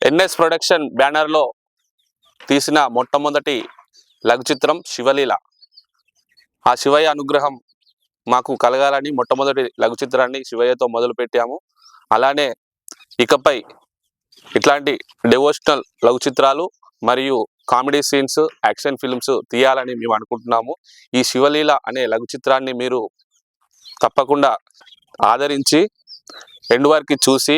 NS production బ్యానర్లో తీసిన మొట్టమొదటి లఘు చిత్రం శివలీల. ఆ శివయ్య అనుగ్రహం మాకు కలగాలని మొట్టమొదటి లఘు చిత్రాన్ని శివయ్యతో మొదలు పెట్టాము. అలానే ఇకపై ఇట్లాంటి డివోషనల్ లఘు చిత్రాలు మరియు కామెడీ సీన్స్, యాక్షన్ ఫిల్మ్స్ తీయాలని మేము అనుకుంటున్నాము. ఈ శివలీల అనే లఘు చిత్రాన్ని మీరు తప్పకుండా ఆదరించి ఎండ్ వరకు చూసి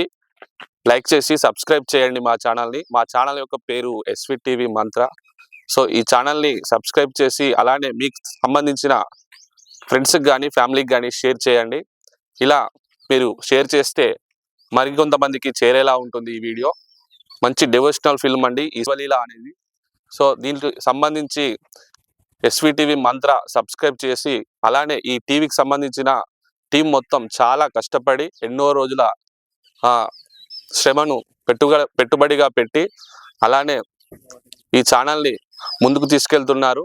లైక్ చేసి సబ్స్క్రైబ్ చేయండి మా ఛానల్ని. మా ఛానల్ యొక్క పేరు ఎస్వి టీవీ మంత్ర. సో ఈ ఛానల్ని సబ్స్క్రైబ్ చేసి అలానే మీకు సంబంధించిన ఫ్రెండ్స్కి కానీ ఫ్యామిలీకి కానీ షేర్ చేయండి. ఇలా మీరు షేర్ చేస్తే మరికొంతమందికి చేరేలా ఉంటుంది ఈ వీడియో. మంచి డివోషనల్ ఫిల్మ్ అండి ఈ శివలీల అనేది. సో దీనికి సంబంధించి ఎస్వి టీవీ మంత్ర సబ్స్క్రైబ్ చేసి అలానే ఈ టీవీకి సంబంధించిన టీం మొత్తం చాలా కష్టపడి ఎన్నో రోజుల శ్రమను పెట్టుబడిగా పెట్టి అలానే ఈ ఛానల్ని ముందుకు తీసుకెళ్తున్నారు.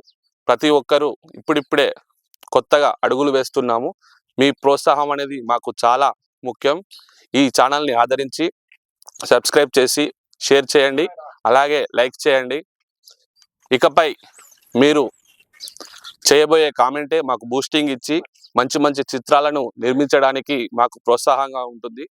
ప్రతి ఒక్కరూ ఇప్పుడిప్పుడే కొత్తగా అడుగులు వేస్తున్నాము. మీ ప్రోత్సాహం అనేది మాకు చాలా ముఖ్యం. ఈ ఛానల్ని ఆదరించి సబ్స్క్రైబ్ చేసి షేర్ చేయండి, అలాగే లైక్ చేయండి. ఇకపై మీరు చేయబోయే కామెంటే మాకు బూస్టింగ్ ఇచ్చి మంచి మంచి చిత్రాలను నిర్మించడానికి మాకు ప్రోత్సాహంగా ఉంటుంది.